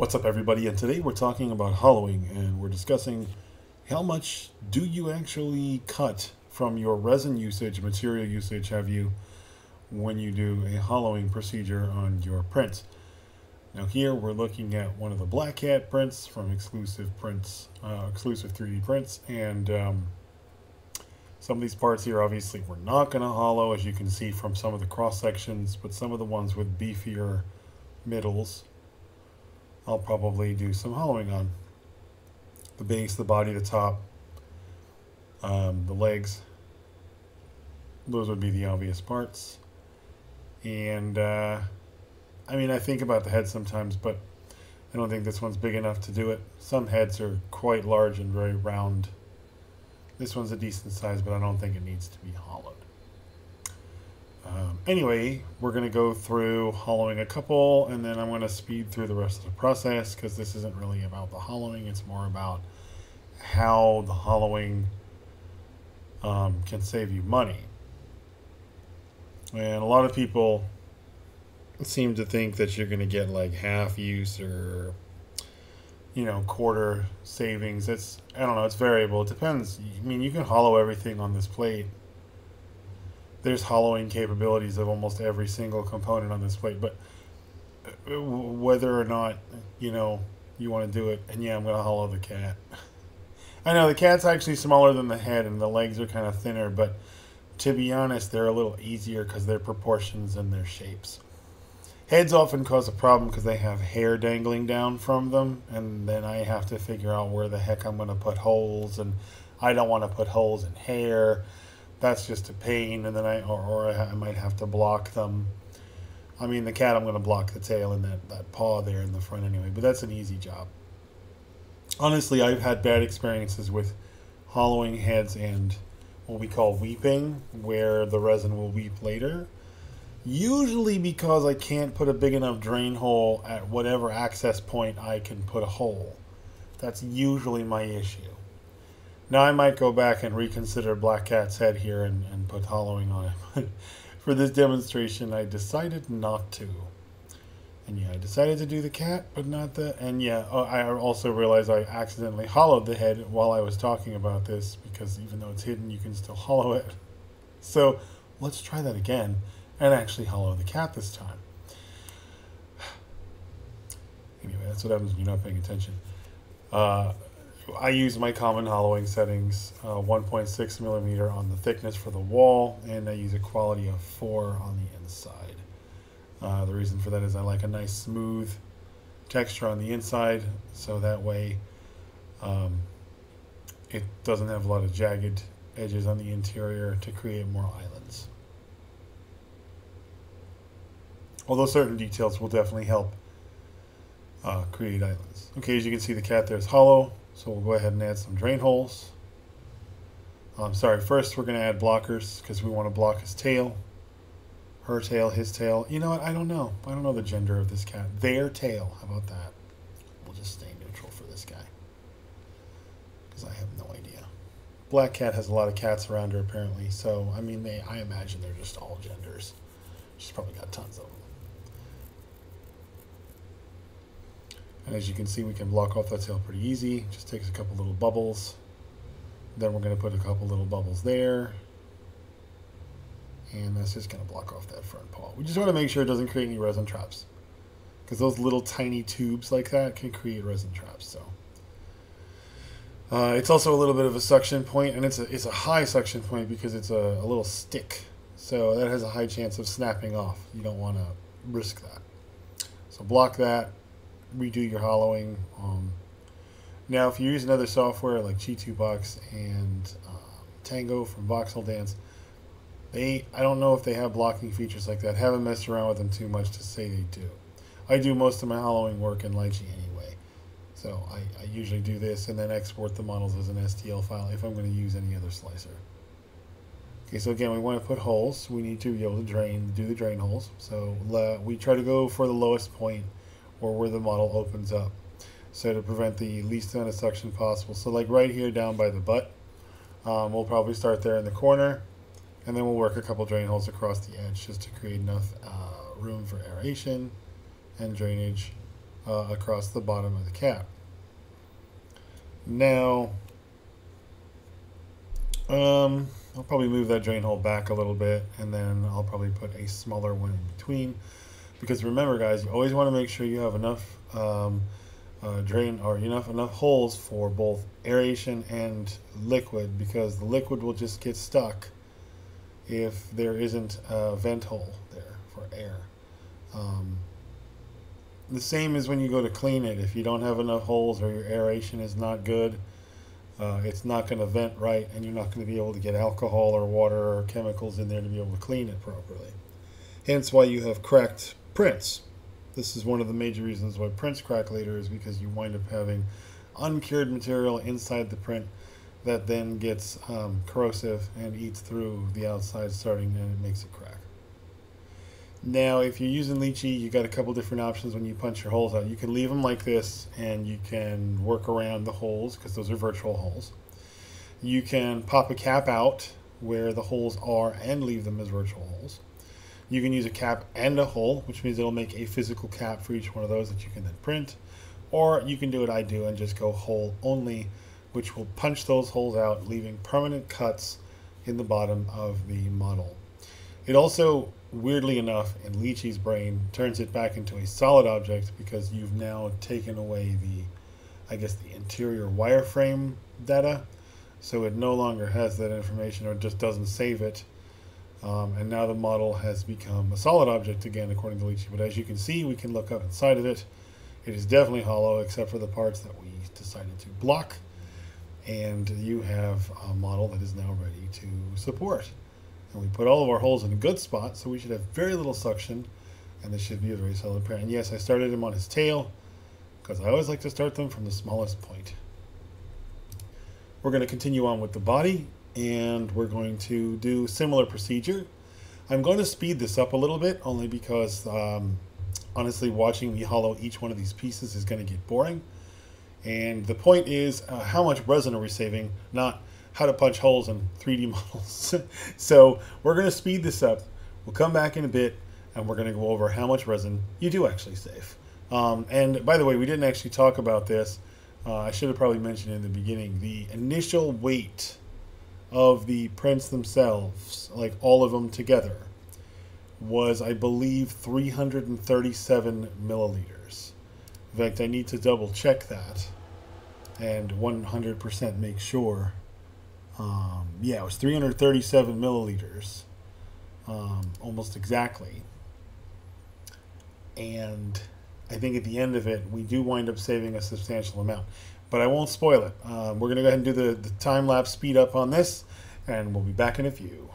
What's up, everybody? And today we're talking about hollowing, and we're discussing how much do you actually cut from your resin usage, material usage, have you, when you do a hollowing procedure on your prints. Now here we're looking at one of the Black Cat prints from Exclusive Prints, Exclusive 3D Prints, and some of these parts here obviously we're not going to hollow, as you can see from some of the cross sections, but some of the ones with beefier middles I'll probably do some hollowing on. The base, the body, the top, the legs. Those would be the obvious parts. And I think about the head sometimes, but I don't think this one's big enough to do it. Some heads are quite large and very round. This one's a decent size, but I don't think it needs to be hollowed. Anyway, we're going to go through hollowing a couple, and then I'm going to speed through the rest of the process, because this isn't really about the hollowing. It's more about how the hollowing can save you money. And a lot of people seem to think that you're going to get like half use or quarter savings. I don't know, it's variable. It depends. I mean, you can hollow everything on this plate. There's hollowing capabilities of almost every single component on this plate, but whether or not you want to do it, and yeah, I'm going to hollow the cat. I know the cat's actually smaller than the head, and the legs are kind of thinner, but to be honest, they're a little easier because their proportions and their shapes. Heads often cause a problem because they have hair dangling down from them, and then I have to figure out where the heck I'm going to put holes, and I don't want to put holes in hair. That's just a pain, and then I might have to block them. I mean, the cat, I'm going to block the tail and that paw there in the front anyway, but that's an easy job. Honestly, I've had bad experiences with hollowing heads and what we call weeping, where the resin will weep later. Usually because I can't put a big enough drain hole at whatever access point I can put a hole. That's usually my issue. Now I might go back and reconsider Black Cat's head here and put hollowing on it. But for this demonstration, I decided not to. And yeah, I decided to do the cat, but not the... And yeah, I also realized I accidentally hollowed the head while I was talking about this, because even though it's hidden, you can still hollow it. So let's try that again and actually hollow the cat this time. Anyway, that's what happens when you're not paying attention. I use my common hollowing settings, 1.6 millimeter on the thickness for the wall, and I use a quality of 4 on the inside. The reason for that is I like a nice smooth texture on the inside, so that way it doesn't have a lot of jagged edges on the interior to create more islands. Although certain details will definitely help create islands. Okay, as you can see, the cat there is hollow. So we'll go ahead and add some drain holes. First we're going to add blockers because we want to block his tail. Her tail, his tail. You know what? I don't know. I don't know the gender of this cat. Their tail. How about that? We'll just stay neutral for this guy, because I have no idea. Black Cat has a lot of cats around her apparently. So, I mean, I imagine they're just all genders. She's probably got tons of them. And as you can see, we can block off that tail pretty easy. Just takes a couple little bubbles. Then we're going to put a couple little bubbles there. And that's just going to block off that front paw. We just want to make sure it doesn't create any resin traps, because those little tiny tubes like that can create resin traps. So it's also a little bit of a suction point, and it's a high suction point because it's a little stick. So that has a high chance of snapping off. You don't want to risk that. So block that. Redo your hollowing. Now, if you use another software like Chi2Box and Tango from Voxel Dance, I don't know if they have blocking features like that. Haven't messed around with them too much to say they do. I do most of my hollowing work in Lychee anyway, so I usually do this and then export the models as an STL file if I'm going to use any other slicer. Okay, so again, we want to put holes. We need to be able to do the drain holes. So we try to go for the lowest point, or where the model opens up, so to prevent the least amount of suction possible. So like right here down by the butt, we'll probably start there in the corner, and then we'll work a couple drain holes across the edge just to create enough room for aeration and drainage across the bottom of the cap. Now, I'll probably move that drain hole back a little bit, and then I'll probably put a smaller one in between. Because remember, guys, you always want to make sure you have enough drain or enough holes for both aeration and liquid, because the liquid will just get stuck if there isn't a vent hole there for air. The same as when you go to clean it. If you don't have enough holes or your aeration is not good, it's not going to vent right, and you're not going to be able to get alcohol or water or chemicals in there to be able to clean it properly. Hence why you have cracked prints. This is one of the major reasons why prints crack later, is because you wind up having uncured material inside the print that then gets corrosive and eats through the outside starting, and it makes it crack. Now, if you're using Lychee, you got a couple different options when you punch your holes out. You can leave them like this, and you can work around the holes, because those are virtual holes. You can pop a cap out where the holes are and leave them as virtual holes. You can use a cap and a hole, which means it'll make a physical cap for each one of those that you can then print. Or you can do what I do and just go hole only, which will punch those holes out, leaving permanent cuts in the bottom of the model. It also, weirdly enough, in Lychee's brain, turns it back into a solid object, because you've now taken away the, I guess, the interior wireframe data. So it no longer has that information, or just doesn't save it. And now the model has become a solid object again, according to Lychee. But as you can see, we can look up inside of it. It is definitely hollow, except for the parts that we decided to block. And you have a model that is now ready to support. And we put all of our holes in a good spot, so we should have very little suction, and this should be a very solid pair. And yes, I started him on his tail, because I always like to start them from the smallest point. We're going to continue on with the body, and we're going to do similar procedure. I'm going to speed this up a little bit, only because honestly, watching me hollow each one of these pieces is going to get boring. And the point is, how much resin are we saving, not how to punch holes in 3D models. So we're going to speed this up. We'll come back in a bit, and we're going to go over how much resin you do actually save. And by the way, we didn't actually talk about this. I should have probably mentioned in the beginning, the initial weight of the prints themselves, like all of them together, was, I believe, 337 milliliters. In fact, I need to double check that and 100% make sure. Yeah, it was 337 milliliters, almost exactly. And I think at the end of it, we do wind up saving a substantial amount. But I won't spoil it. We're going to go ahead and do the time-lapse speed up on this, and we'll be back in a few.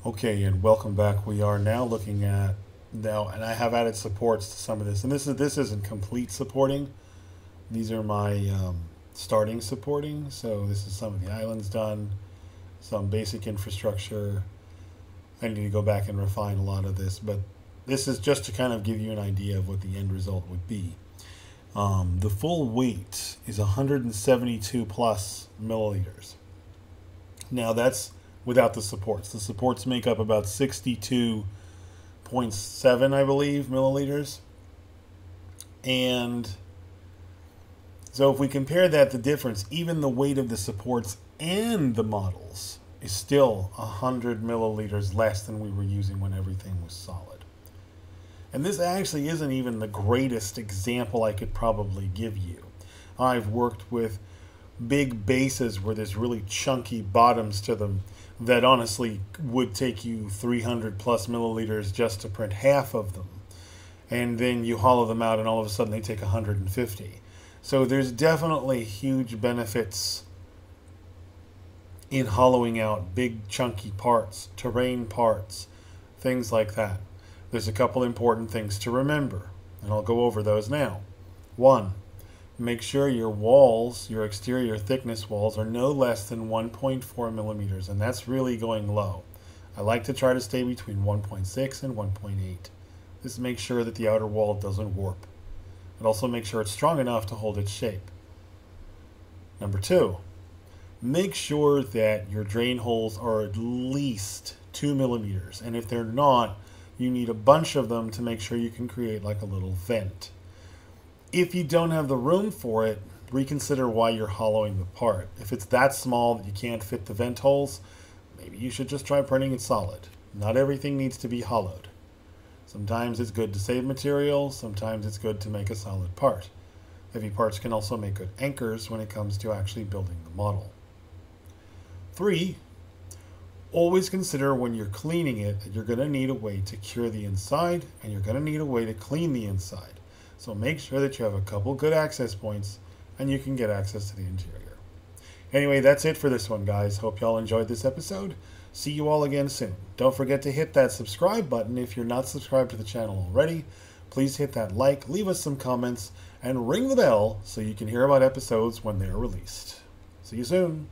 Okay, and welcome back. We are now looking at now, and I have added supports to some of this, and this isn't complete supporting. These are my starting supporting. So this is some of the islands done, some basic infrastructure. I need to go back and refine a lot of this, but this is just to kind of give you an idea of what the end result would be. The full weight is 172 plus milliliters. Now that's without the supports. The supports make up about 62.7, I believe, milliliters. And so if we compare that, the difference, even the weight of the supports and the models, is still 100 milliliters less than we were using when everything was solid. And this actually isn't even the greatest example I could probably give you. I've worked with big bases where there's really chunky bottoms to them that honestly would take you 300 plus milliliters just to print half of them. And then you hollow them out and all of a sudden they take 150. So there's definitely huge benefits in hollowing out big chunky parts, terrain parts, things like that. There's a couple important things to remember, and I'll go over those now. One, make sure your walls, your exterior thickness walls, are no less than 1.4 millimeters, and that's really going low. I like to try to stay between 1.6 and 1.8. This makes sure that the outer wall doesn't warp. It also makes sure it's strong enough to hold its shape. Number 2, make sure that your drain holes are at least 2 millimeters. And if they're not, you need a bunch of them to make sure you can create like a little vent. If you don't have the room for it, reconsider why you're hollowing the part. If it's that small that you can't fit the vent holes, maybe you should just try printing it solid. Not everything needs to be hollowed. Sometimes it's good to save material, sometimes it's good to make a solid part. Heavy parts can also make good anchors when it comes to actually building the model. 3, always consider when you're cleaning it that you're going to need a way to cure the inside and you're going to need a way to clean the inside. So make sure that you have a couple good access points and you can get access to the interior. Anyway, that's it for this one, guys. Hope y'all enjoyed this episode. See you all again soon. Don't forget to hit that subscribe button if you're not subscribed to the channel already. Please hit that like, leave us some comments, and ring the bell so you can hear about episodes when they are released. See you soon.